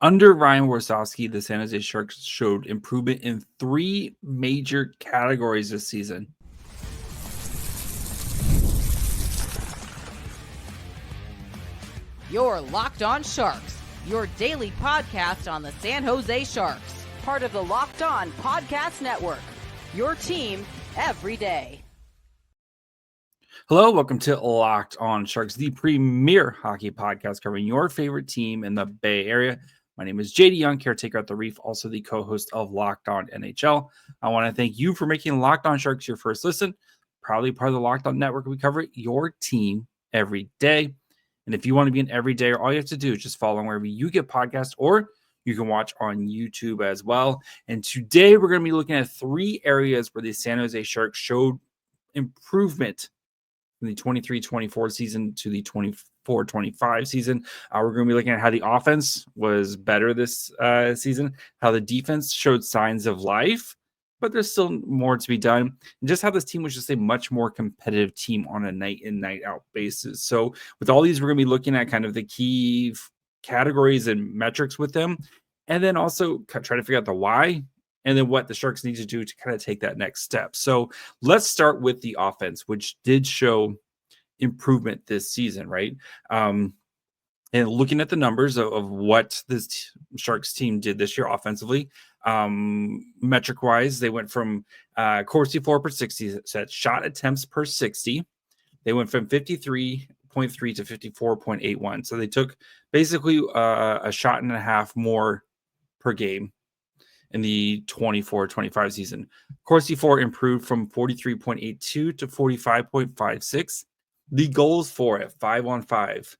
Under Ryan Warsofsky, the San Jose Sharks showed improvement in 3 major categories this season. You're Locked On Sharks, your daily podcast on the San Jose Sharks, part of the Locked On Podcast Network, your team every day. Hello, welcome to Locked On Sharks, the premier hockey podcast covering your favorite team in the Bay Area. My name is JD Young, caretaker at the Reef, also the co-host of Locked On NHL. I want to thank you for making Locked On Sharks your first listen. Proudly part of the Locked On Network, we cover your team every day. And if you want to be an everydayer, all you have to do is just follow wherever you get podcasts, or you can watch on YouTube as well. And today we're going to be looking at 3 areas where the San Jose Sharks showed improvement from the 23-24 season to the 24-25 season. We're going to be looking at how the offense was better this season, how the defense showed signs of life, but there's still more to be done, and just how this team was just a much more competitive team on a night in, night out basis. So with all these, we're going to be looking at kind of the key categories and metrics with them, and then also try to figure out the why, and then what the Sharks need to do to kind of take that next step. So let's start with the offense, which did show improvement this season, right? And looking at the numbers of what this Sharks team did this year offensively, metric-wise, they went from Corsi 4 per 60 set shot attempts per 60. They went from 53.3 to 54.81. So they took basically a shot and a half more per game in the 24-25 season. Corsi 4 improved from 43.82 to 45.56. The goals for at 5-on-5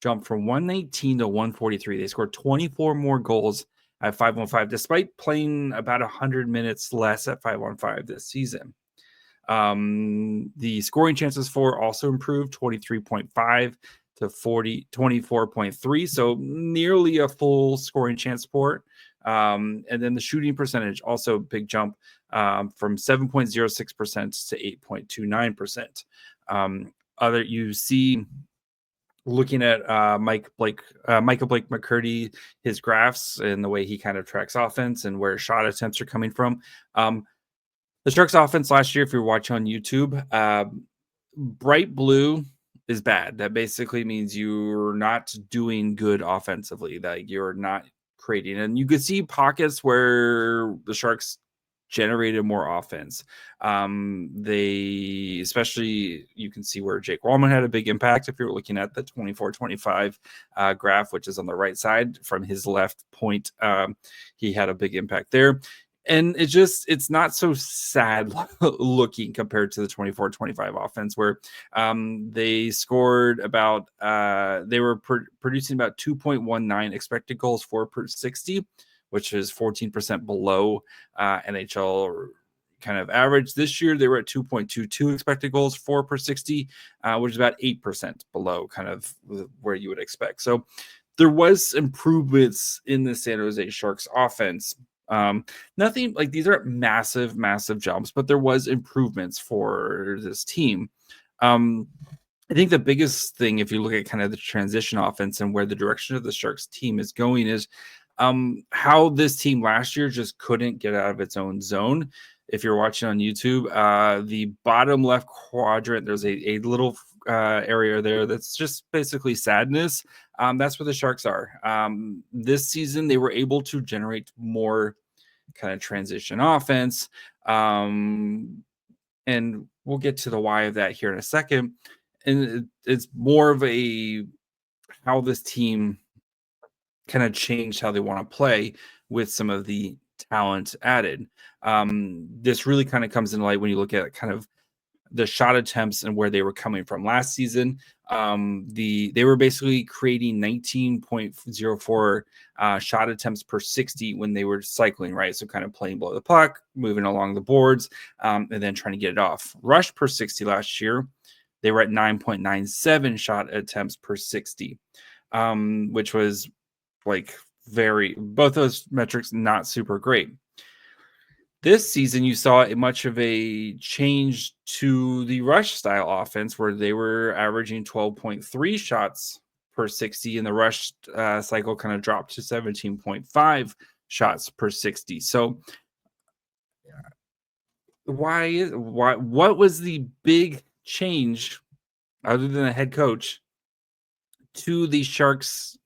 jumped from 119 to 143. They scored 24 more goals at 5-on-5, despite playing about 100 minutes less at 5-on-5 this season. The scoring chances for also improved 23.5 to 24.3, so nearly a full scoring chance support. And then the shooting percentage, also a big jump from 7.06% to 8.29%. You see, looking at Michael Blake McCurdy, his graphs and the way he kind of tracks offense and where shot attempts are coming from. The Sharks offense last year, if you're watching on YouTube, bright blue is bad. That basically means you're not doing good offensively, that you're not creating. And you could see pockets where the Sharks generated more offense. Especially you can see where Jake Walman had a big impact. If you're looking at the 24-25 graph, which is on the right side from his left point, he had a big impact there. And it's not so sad looking compared to the 24-25 offense, where they scored about, they were producing about 2.19 expected goals for per 60, which is 14% below NHL kind of average. This year, they were at 2.22 expected goals for per 60, which is about 8% below kind of where you would expect. So there was improvements in the San Jose Sharks offense. Nothing like these aren't massive jumps, but there was improvements for this team. I think the biggest thing, if you look at kind of the transition offense and where the direction of the Sharks team is going, is how this team last year just couldn't get out of its own zone. If you're watching on YouTube, the bottom left quadrant, there's a little area there that's just basically sadness. That's where the Sharks are. This season, they were able to generate more kind of transition offense. And we'll get to the why of that here in a second. And it's more of how this team kind of changed how they want to play with some of the talent added. This really kind of comes into light when you look at kind of the shot attempts and where they were coming from last season. They were basically creating 19.04 shot attempts per 60 when they were cycling, right? So kind of playing below the puck, moving along the boards, and then trying to get it off. Rush per 60 last year, they were at 9.97 shot attempts per 60, which was like both those metrics not super great. This season, you saw much of a change to the rush style offense, where they were averaging 12.3 shots per 60, and the rush cycle kind of dropped to 17.5 shots per 60. So what was the big change other than a head coach to the Sharks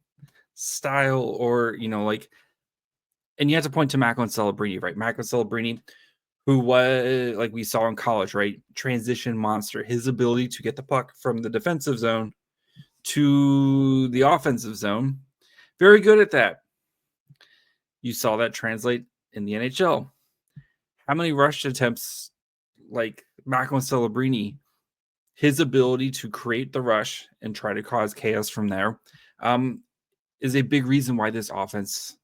style, or, and you have to point to Macklin Celebrini, right? Macklin Celebrini, who was, like we saw in college, right? Transition monster. His ability to get the puck from the defensive zone to the offensive zone. Very good at that. You saw that translate in the NHL. How many rush attempts, like Macklin Celebrini, his ability to create the rush and try to cause chaos from there, is a big reason why this offense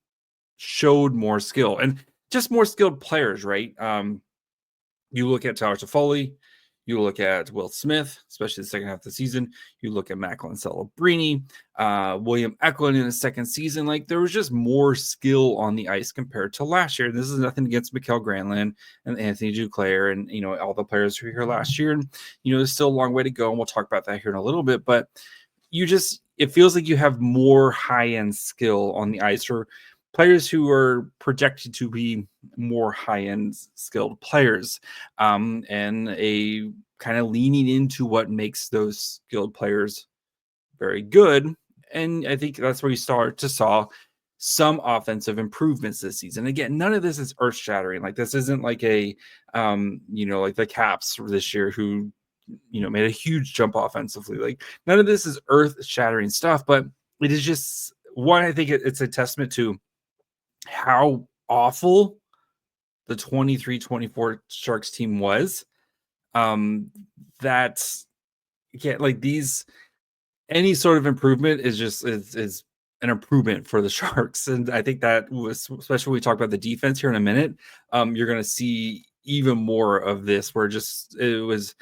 showed more skill and just more skilled players, right? You look at Tyler Toffoli, you look at Will Smith, especially the second half of the season. You look at Macklin Celebrini, William Eklund in his second season. Like, there was just more skill on the ice compared to last year. This is nothing against Mikael Granlund and Anthony Duclair and, all the players who were here last year. And, there's still a long way to go, and we'll talk about that here in a little bit. But it feels like you have more high-end skill on the ice, or players who are projected to be more high-end skilled players, and a kind of leaning into what makes those skilled players very good. And I think that's where you start to saw some offensive improvements this season. Again, none of this is earth-shattering. Like, this isn't like a, like the Caps this year who, made a huge jump offensively. Like, none of this is earth-shattering stuff, but it is just one. I think it's a testament to how awful the 23-24 Sharks team was. That's, like, these, any sort of improvement is just is an improvement for the Sharks. And I think that was, especially when we talk about the defense here in a minute, you're going to see even more of this, where it was,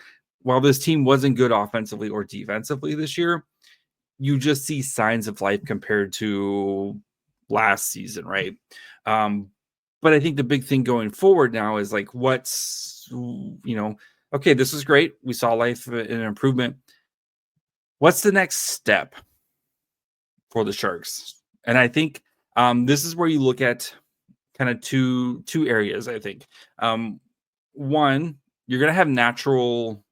while this team wasn't good offensively or defensively this year, you just see signs of life compared to last season, right? But I think the big thing going forward now is, like, what's, okay, this is great. We saw life and improvement. What's the next step for the Sharks? And I think this is where you look at kind of two areas, I think. One, you're going to have natural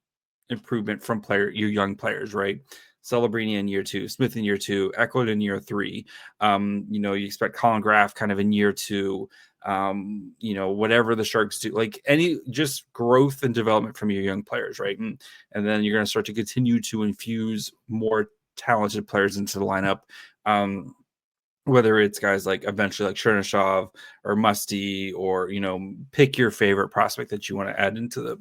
improvement from your young players, right? Celebrini in year 2, Smith in year 2, Eklund in year 3. You expect Colin Graff kind of in year 2. Whatever the Sharks do, like, any just growth and development from your young players, right? And then you're going to start to continue to infuse more talented players into the lineup. Whether it's guys like eventually like Chernyshov or Musty, or, pick your favorite prospect that you want to add into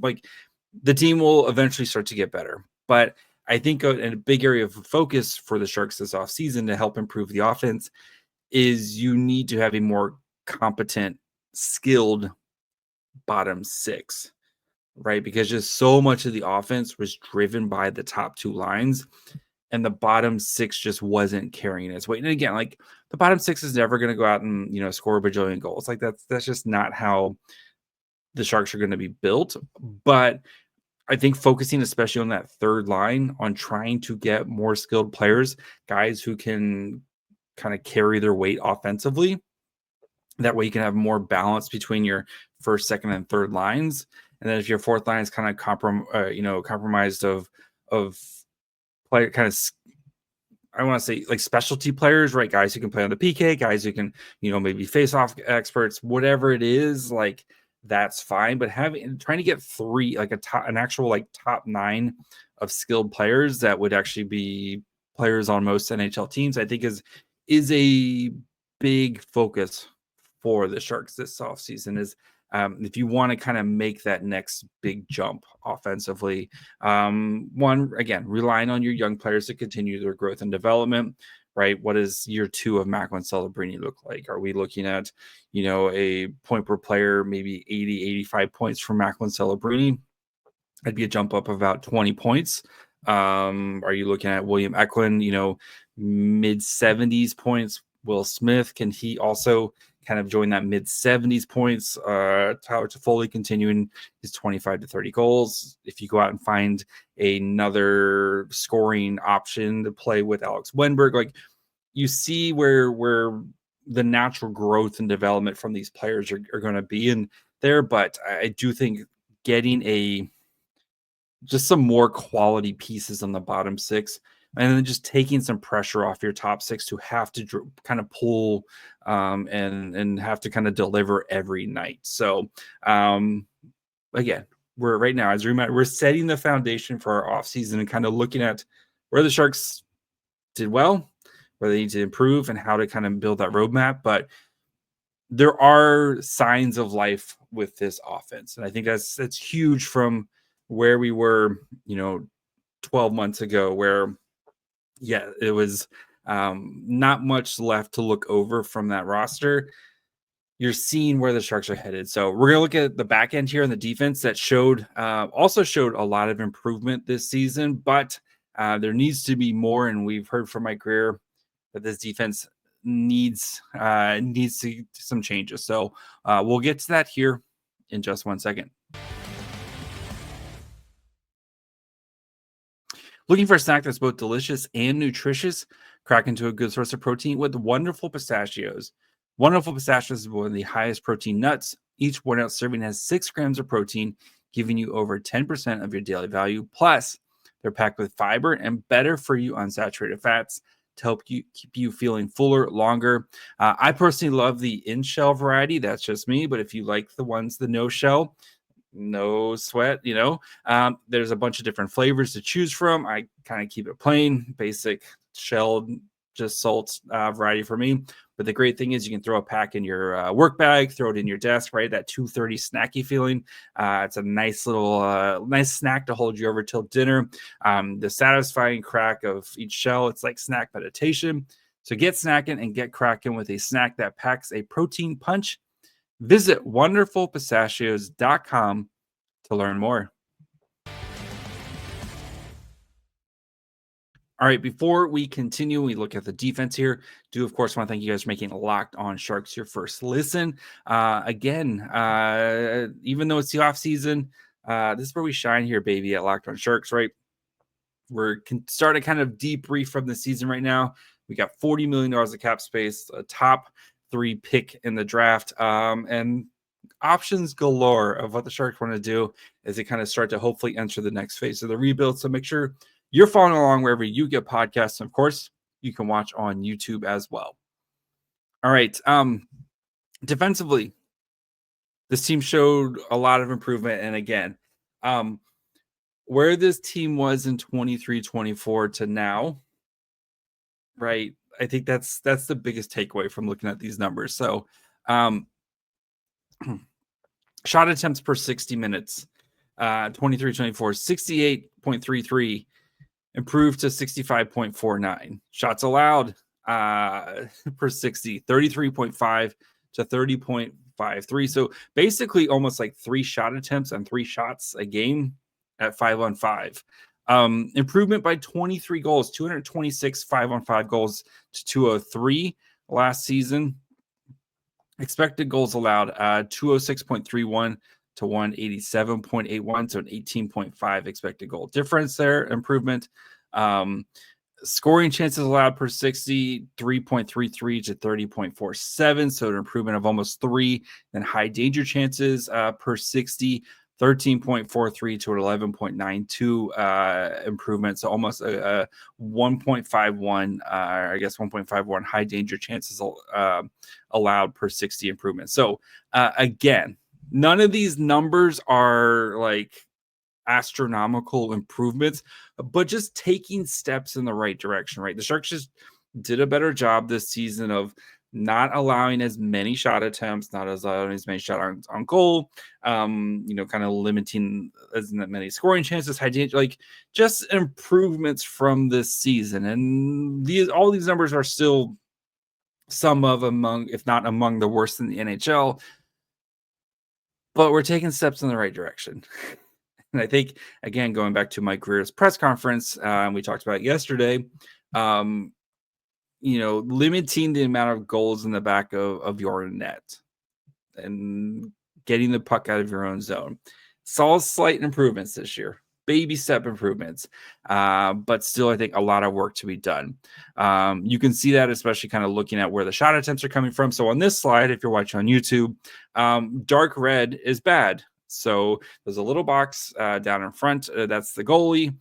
the team will eventually start to get better. But I think a big area of focus for the Sharks this offseason to help improve the offense is you need to have a more competent, skilled bottom 6, right? Because just so much of the offense was driven by the top 2 lines, and the bottom 6 just wasn't carrying its weight. And again, like, the bottom 6 is never going to go out and, score a bajillion goals. Like, that's just not how the Sharks are going to be built. But I think focusing especially on that third line, on trying to get more skilled players, guys who can kind of carry their weight offensively. That way you can have more balance between your first, second, and third lines. And then if your fourth line is kind of compromised of player, kind of, I want to say, like, specialty players, right? Guys who can play on the PK, guys who can, maybe face-off experts, whatever it is, like, that's fine. But trying to get 3, like an actual like top 9 of skilled players that would actually be players on most NHL teams, I think is a big focus for the Sharks this offseason. Is if you want to kind of make that next big jump offensively, one, again, relying on your young players to continue their growth and development, right? What does year 2 of Macklin Celebrini look like? Are we looking at, a point per player, maybe 80, 85 points from Macklin Celebrini? That'd be a jump up of about 20 points. Are you looking at William Eklund, mid 70s points? Will Smith, can he also kind of join that mid 70s points. Tyler Toffoli continuing his 25 to 30 goals. If you go out and find another scoring option to play with Alex Wenberg, like you see where the natural growth and development from these players are going to be in there. But I do think getting just some more quality pieces on the bottom six, and then just taking some pressure off your top six to have to kind of pull and have to kind of deliver every night. So again, we're right now, as a reminder, we're setting the foundation for our offseason and kind of looking at where the Sharks did well, where they need to improve, and how to kind of build that roadmap. But there are signs of life with this offense, and I think that's huge from where we were, 12 months ago, where it was not much left to look over from that roster. You're seeing where the Sharks are headed. So we're going to look at the back end here in the defense that also showed a lot of improvement this season, but there needs to be more. And we've heard from Mike Grier that this defense needs some changes. So we'll get to that here in just 1 second. Looking for a snack that's both delicious and nutritious? Crack into a good source of protein with Wonderful Pistachios. Wonderful Pistachios is one of the highest protein nuts. Each 1 ounce serving has 6 grams of protein, giving you over 10% of your daily value. Plus, they're packed with fiber and better for you unsaturated fats to help you keep you feeling fuller longer. I personally love the in-shell variety. That's just me. But if you like the no shell, no sweat, there's a bunch of different flavors to choose from. I kind of keep it plain, basic shelled, just salt variety for me. But the great thing is you can throw a pack in your work bag, throw it in your desk, right? That 2:30 snacky feeling. It's a nice little nice snack to hold you over till dinner. The satisfying crack of each shell, it's like snack meditation. So get snacking and get cracking with a snack that packs a protein punch. Visit wonderfulpistachios.com to learn more. All right, before we continue, we look at the defense here. Do, of course, want to thank you guys for making Locked On Sharks your first listen. Even though it's the off season, this is where we shine here, baby, at Locked On Sharks, right? We're starting kind of debrief from the season right now. We got $40 million of cap space, a top 3 pick in the draft, and options galore of what the Sharks want to do as they kind of start to hopefully enter the next phase of the rebuild. So make sure you're following along wherever you get podcasts. And of course, you can watch on YouTube as well. All right. Defensively, this team showed a lot of improvement. And again, where this team was in 23-24 to now, right? I think that's the biggest takeaway from looking at these numbers. So shot attempts per 60 minutes, 23-24, 68.33, improved to 65.49. Shots allowed per 60, 33.5 to 30.53. So basically almost like 3 shot attempts and 3 shots a game at 5-on-5. Improvement by 23 goals, 226 5-on-5 goals to 203 last season. Expected goals allowed, 206.31 to 187.81, so an 18.5 expected goal difference there, improvement. Scoring chances allowed per 60, 3.33 to 30.47, so an improvement of almost 3. Then high danger chances per 60, 13.43 to an 11.92 improvement, so almost a 1.51, I guess 1.51 high danger chances allowed per 60 improvement. So again, none of these numbers are like astronomical improvements, but just taking steps in the right direction, right? The Sharks just did a better job this season of not allowing as many shot attempts, not allowing as many shots on goal, kind of limiting as many scoring chances, high danger, like just improvements from this season. And all these numbers are still among, if not among the worst in the NHL, but we're taking steps in the right direction. And I think, again, going back to Mike Grier's press conference, we talked about it yesterday, limiting the amount of goals in the back of your net and getting the puck out of your own zone. Saw slight improvements this year, baby step improvements, but still, I think a lot of work to be done. You can see that, especially kind of looking at where the shot attempts are coming from. So on this slide, if you're watching on YouTube, dark red is bad. So there's a little box down in front. That's the goalie.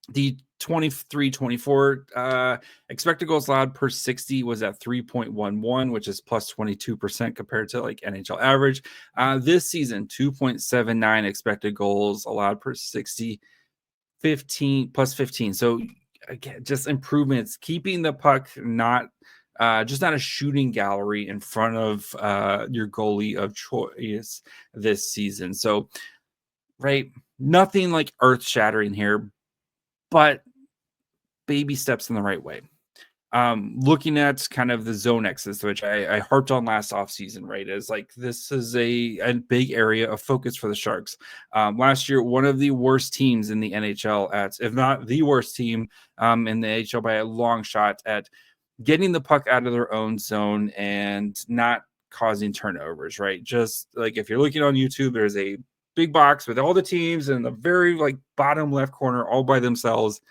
The 23-24 expected goals allowed per 60 was at 3.11, which is plus 22% compared to like NHL average. This season, 2.79 expected goals allowed per 60, 15 plus 15. So again, just improvements, keeping the puck not a shooting gallery in front of your goalie of choice this season. So, right, nothing like earth shattering here, but baby steps in the right way. Looking at kind of the zone X's, which I harped on last offseason, right? Is like this is a big area of focus for the Sharks. Last year, one of the worst teams in the NHL if not the worst team in the NHL by a long shot at getting the puck out of their own zone and not causing turnovers, right? Just like if you're looking on YouTube, there's a big box with all the teams in the very like bottom left corner all by themselves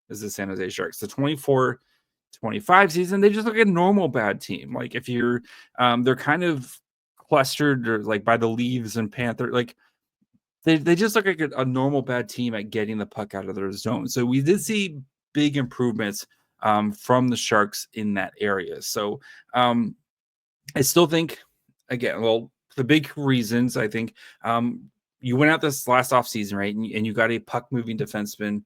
is the San Jose Sharks. The 24-25 season, they just look like a normal bad team. Like if you're they're kind of clustered or like by the Leafs and Panther, like they just look like a normal bad team at getting the puck out of their zone. So we did see big improvements from the Sharks in that area. So I still think, again, well, the big reasons, I think, you went out this last offseason, right? And you got a puck moving defenseman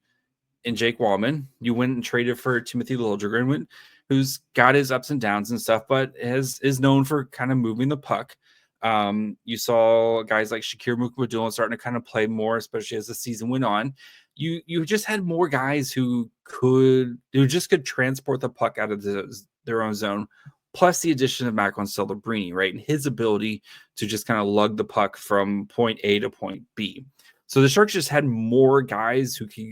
in Jake Walman. You went and traded for Timothy Liljegren, who's got his ups and downs and stuff, but is known for kind of moving the puck. You saw guys like Shakir Mukhamadullin starting to kind of play more, especially as the season went on. You just had more guys who could transport the puck out of their own zone. Plus the addition of Macklin Celebrini, right? And his ability to just kind of lug the puck from point A to point B. So the Sharks just had more guys who could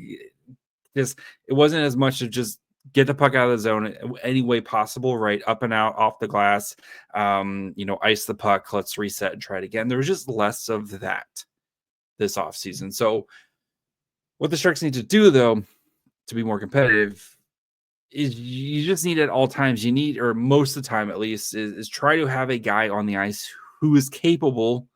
it wasn't as much of just get the puck out of the zone any way possible, right? Up and out, off the glass, ice the puck, let's reset and try it again. There was just less of that this offseason. So what the Sharks need to do, though, to be more competitive is you just need at all times, or most of the time at least, is try to have a guy on the ice who is capable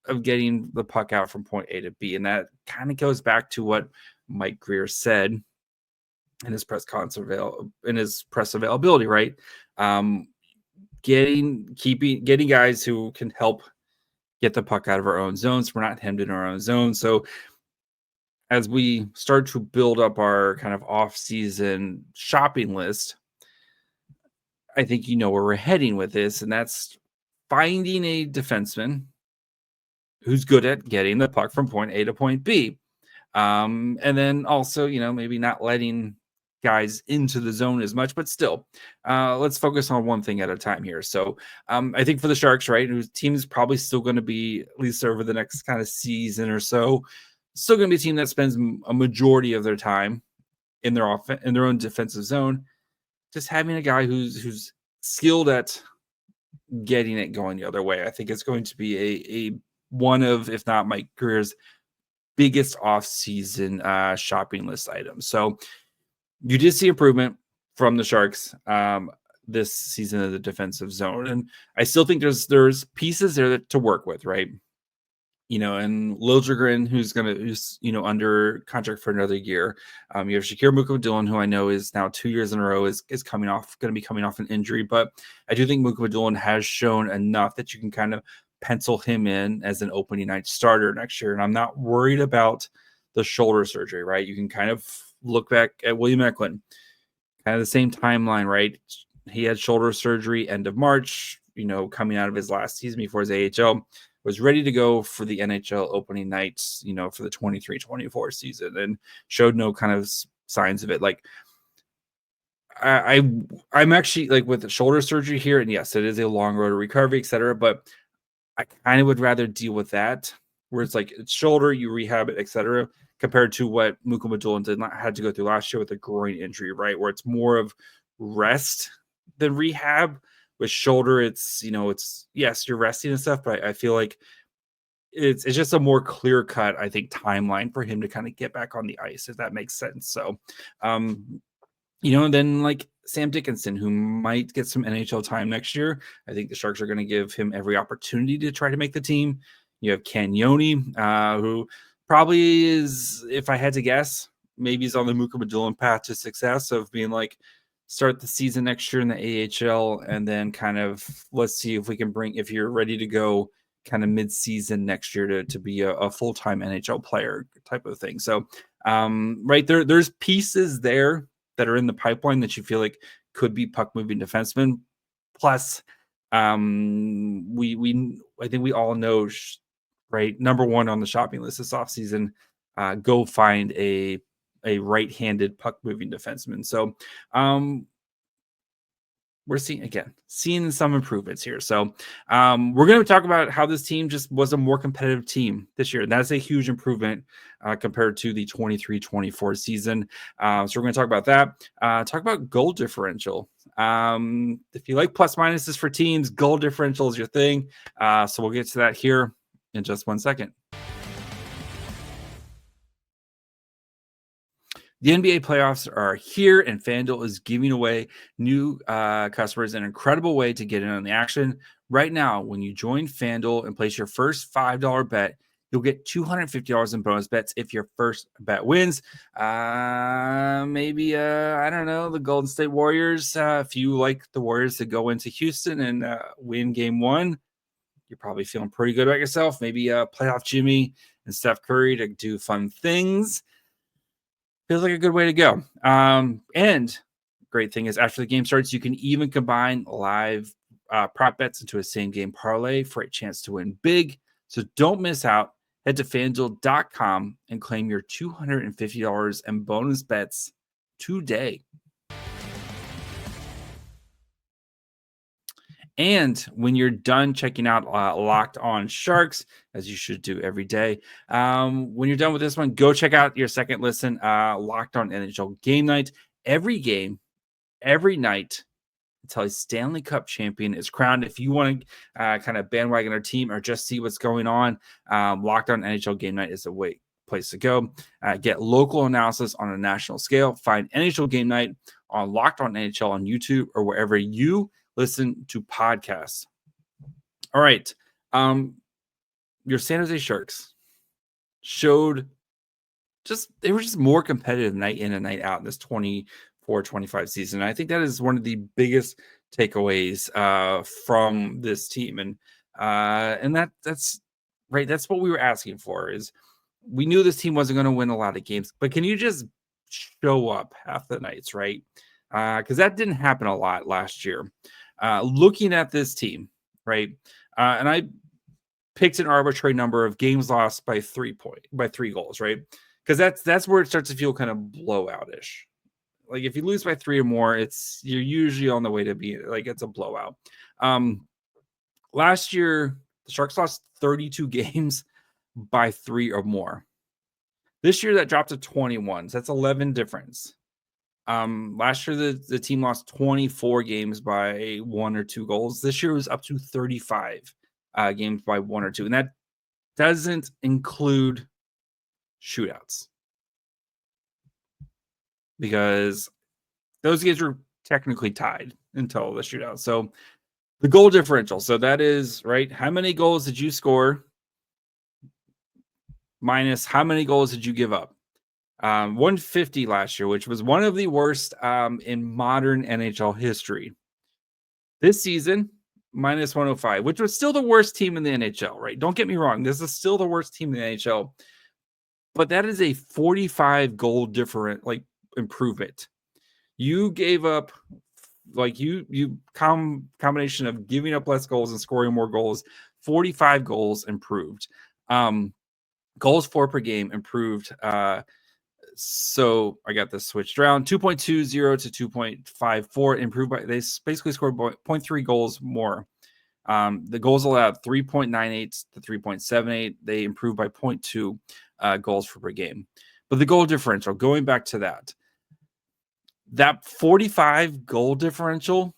of getting the puck out from point A to B. And that kind of goes back to what Mike Grier said in his press availability, right? Getting guys who can help get the puck out of our own zones. We're not hemmed in our own zone. So as we start to build up our kind of off-season shopping list, I think you know where we're heading with this, and that's finding a defenseman who's good at getting the puck from point A to point B. And then also, maybe not letting guys into the zone as much, but still, let's focus on one thing at a time here. So I think for the Sharks, right, whose team is probably still going to be, at least over the next kind of season or so, still going to be a team that spends a majority of their time in their own defensive zone. Just having a guy who's skilled at getting it going the other way, I think it's going to be a one of, if not Mike Grier's biggest off-season shopping list items. So you did see improvement from the Sharks this season of the defensive zone, and I still think there's pieces there to work with, right? And Liljegren, who's under contract for another year. You have Shakir Mukhamadullin, who I know is now 2 years in a row is going to be coming off an injury, but I do think Mukhamadullin has shown enough that you can kind of pencil him in as an opening night starter next year. And I'm not worried about the shoulder surgery, right? You can kind of look back at William Macklin, kind of the same timeline, right? He had shoulder surgery end of March, coming out of his last season before his AHL, was ready to go for the NHL opening nights, for the 23-24 season, and showed no kind of signs of it. Like I'm actually like with the shoulder surgery here, and yes, it is a long road to recovery, etc. But I kind of would rather deal with that, where it's like it's shoulder, you rehab it, etc., compared to what Mukhamadullin did not had to go through last year with a groin injury, right? Where it's more of rest than rehab. With shoulder, it's yes, you're resting and stuff, but I feel like it's just a more clear cut, I think, timeline for him to kind of get back on the ice, if that makes sense. So, and then like Sam Dickinson, who might get some NHL time next year. I think the Sharks are going to give him every opportunity to try to make the team. You have Cagnoni, who probably is, if I had to guess, maybe he's on the Mukhamadullin path to success of being like, start the season next year in the AHL, and then kind of let's see if we can if you're ready to go kind of mid-season next year to be a full-time NHL player type of thing. So right there's pieces there that are in the pipeline that you feel like could be puck moving defensemen. Plus, I think we all know, right, number one on the shopping list this offseason, go find a right-handed puck moving defenseman. So we're seeing some improvements here. So we're going to talk about how this team just was a more competitive team this year. That's a huge improvement compared to the 23-24 season. So we're going to talk about that. Talk about goal differential. If you like plus minuses for teams, goal differential is your thing. So we'll get to that here in just 1 second. The NBA playoffs are here, and FanDuel is giving away new customers an incredible way to get in on the action. Right now, when you join FanDuel and place your first $5 bet, you'll get $250 in bonus bets if your first bet wins. Maybe, I don't know, the Golden State Warriors. If you like the Warriors to go into Houston and win game one, you're probably feeling pretty good about yourself. Maybe playoff Jimmy and Steph Curry to do fun things. Feels like a good way to go. And great thing is after the game starts, you can even combine live prop bets into a same game parlay for a chance to win big. So don't miss out. Head to FanDuel.com and claim your $250 in bonus bets today. And when you're done checking out Locked On Sharks, as you should do every day, when you're done with this one, go check out your second listen, Locked On NHL Game Night. Every game, every night, until a Stanley Cup champion is crowned. If you want to kind of bandwagon our team or just see what's going on, Locked On NHL Game Night is a place to go. Get local analysis on a national scale. Find NHL Game Night on Locked On NHL on YouTube or wherever you listen to podcasts. All right. Your San Jose Sharks they were just more competitive night in and night out in this 24-25 season. I think that is one of the biggest takeaways from this team. And that's right. That's what we were asking for. Is we knew this team wasn't going to win a lot of games, but can you just show up half the nights, right? Because that didn't happen a lot last year. Looking at this team, right? And I picked an arbitrary number of games lost by 3 goals, right? Because that's where it starts to feel kind of blowout-ish. Like if you lose by 3 or more, you're usually on the way to be like it's a blowout. Last year, the Sharks lost 32 games by 3 or more. This year, that dropped to 21. So that's 11 difference. Last year, the team lost 24 games by 1 or 2 goals. This year was up to 35 games by 1 or 2. And that doesn't include shootouts. Because those games were technically tied until the shootout. So the goal differential. So that is, right, how many goals did you score minus how many goals did you give up? 150 last year, which was one of the worst in modern NHL history. This season, minus 105, which was still the worst team in the NHL, right? Don't get me wrong. This is still the worst team in the NHL. But that is a 45 goal different, improvement. You gave up, combination of giving up less goals and scoring more goals, 45 goals improved. Goals for per game improved. So I got this switched around. 2.20 to 2.54 improved by, they basically scored 0.3 goals more The goals allowed 3.98 to 3.78. They improved by 0.2 goals per game. But the goal differential, going back to that 45 goal differential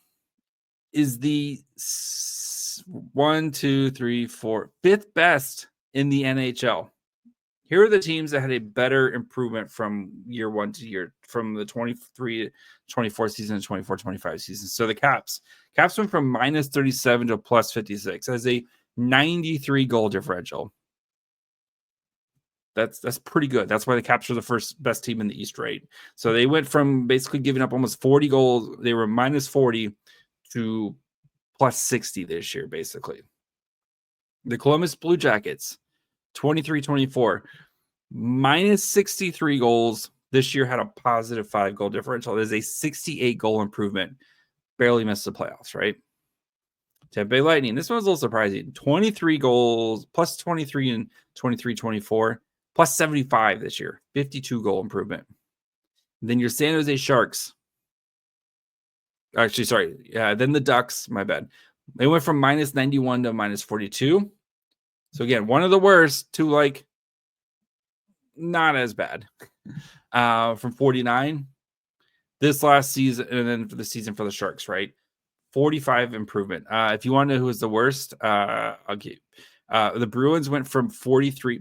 is the 5th best in the NHL. Here are the teams that had a better improvement from year one to from the 23-24 season and 24-25 season. So the Caps went from minus 37 to plus 56 as a 93 goal differential. That's pretty good. That's why the Caps are the first best team in the East, right? So they went from basically giving up almost 40 goals. They were minus 40 to plus 60 this year, basically. The Columbus Blue Jackets, 23-24, minus 63 goals. This year had a positive 5 goal differential. It is a 68 goal improvement. Barely missed the playoffs, right? Tampa Bay Lightning. This one was a little surprising. 23 goals, plus 23 in 23-24, plus 75 this year. 52 goal improvement. And then your San Jose Sharks. Actually, sorry. Yeah, then the Ducks. My bad. They went from minus 91 to minus 42. So again, one of the worst to like not as bad. From 49 this last season, and then for the season for the Sharks, right? 45 improvement. If you want to know who was the worst, I'll give the Bruins went from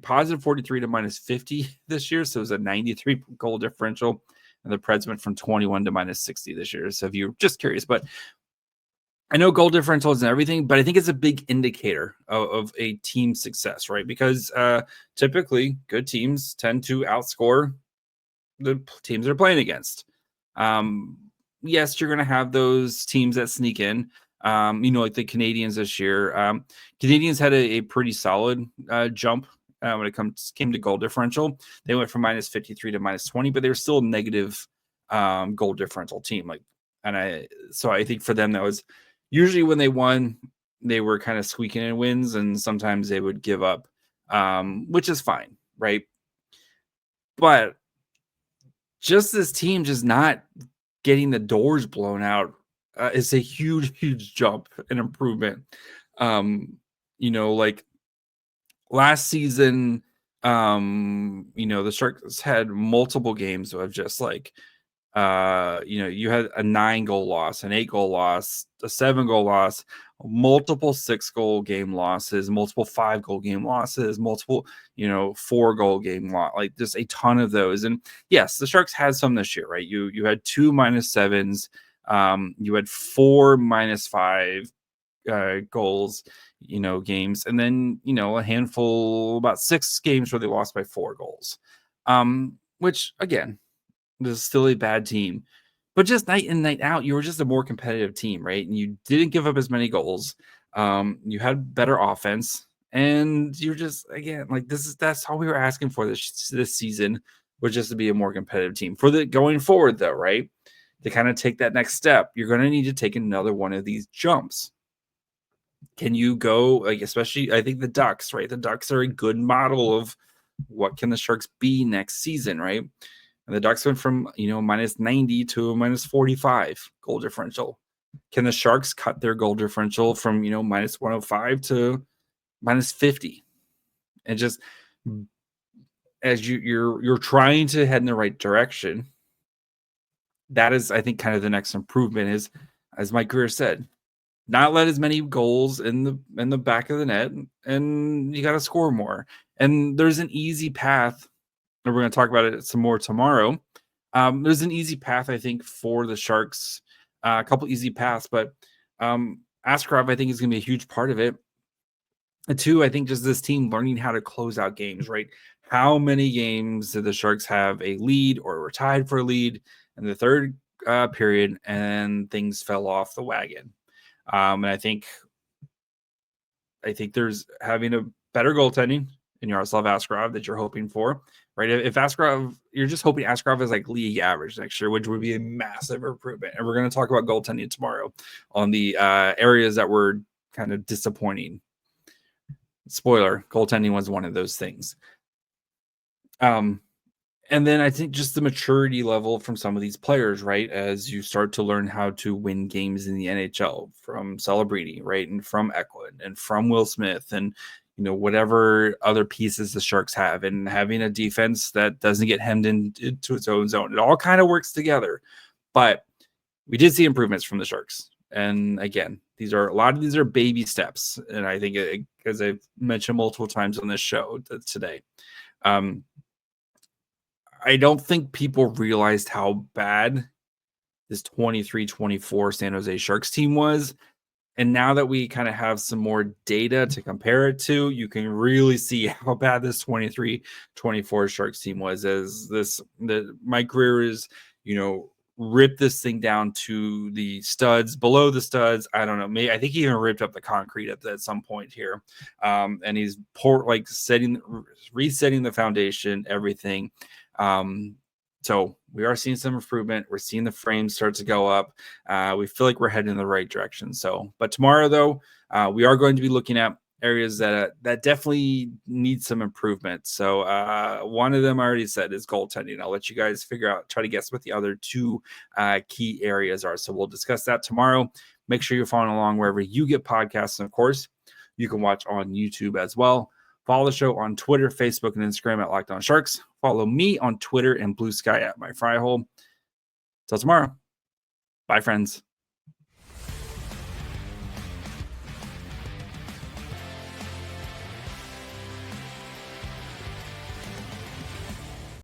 positive 43 to minus 50 this year. So it was a 93 goal differential. And the Preds went from 21 to minus 60 this year. So if you're just curious, but I know goal differential isn't everything, but I think it's a big indicator of a team success, right? Because typically good teams tend to outscore the teams they're playing against. Yes, you're going to have those teams that sneak in, like the Canadians this year. Canadians had a pretty solid jump when it came to goal differential. They went from minus 53 to minus 20, but they were still a negative goal differential team. So I think for them, that was usually when they won, they were kind of squeaking in wins, and sometimes they would give up, which is fine, right? But just this team just not getting the doors blown out is a huge, huge jump and improvement. Like last season, the Sharks had multiple games of just like, you had a 9-goal loss, an 8-goal loss, a 7-goal loss, multiple 6-goal game losses, multiple 5-goal game losses, multiple, 4-goal game loss, like just a ton of those. And yes, the Sharks had some this year, right? You had 2 minus 7s, you had 4 minus 5 goals, games, and then, a handful, about 6 games where they lost by 4 goals, which again, this is still a bad team, but just night in, night out, you were just a more competitive team, right? And you didn't give up as many goals. You had better offense, and you're just, again, like that's all we were asking for this season, was just to be a more competitive team for the going forward, though, right? To kind of take that next step, you're going to need to take another one of these jumps. Can you go, like, especially, I think the Ducks, right? The Ducks are a good model of what can the Sharks be next season, right? And the Ducks went from, minus 90 to a minus 45 goal differential. Can the Sharks cut their goal differential from, minus 105 to minus 50? And just as you're trying to head in the right direction, that is, I think, kind of the next improvement is, as Mike Grier said, not let as many goals in the back of the net, and you got to score more. And there's an easy path. And we're going to talk about it some more tomorrow. There's an easy path, I think, for the Sharks. A couple easy paths, but Askarov, I think, is going to be a huge part of it. And 2, I think just this team learning how to close out games, right? How many games did the Sharks have a lead or were tied for a lead in the third period, and things fell off the wagon? And I think there's having a better goaltending in Yaroslav Askarov that you're hoping for, right? If Askarov, you're just hoping Askarov is like league average next year, which would be a massive improvement. And we're going to talk about goaltending tomorrow on the areas that were kind of disappointing. Spoiler, goaltending was one of those things. And And then I think just the maturity level from some of these players, right? As you start to learn how to win games in the NHL from Celebrini, right? And from Eklund and from Will Smith and, whatever other pieces the Sharks have, and having a defense that doesn't get hemmed into its own zone. It all kind of works together. But we did see improvements from the Sharks. And again, a lot of these are baby steps. And I think, as I've mentioned multiple times on this show today, I don't think people realized how bad this 23-24 San Jose Sharks team was. And now that we kind of have some more data to compare it to, you can really see how bad this 23-24 Sharks team was, as Mike Grier is, ripped this thing down to the studs, below the studs. I don't know. Maybe I think he even ripped up the concrete at some point here. And he's resetting the foundation, everything. So we are seeing some improvement. We're seeing the frames start to go up. We feel like we're heading in the right direction. But tomorrow, though, we are going to be looking at areas that definitely need some improvement. So one of them I already said is goaltending. I'll let you guys try to guess what the other two key areas are. So we'll discuss that tomorrow. Make sure you're following along wherever you get podcasts. And of course, you can watch on YouTube as well. Follow the show on Twitter, Facebook, and Instagram at Locked On Sharks. Follow me on Twitter and Blue Sky at My Fry Hole. Till tomorrow. Bye, friends.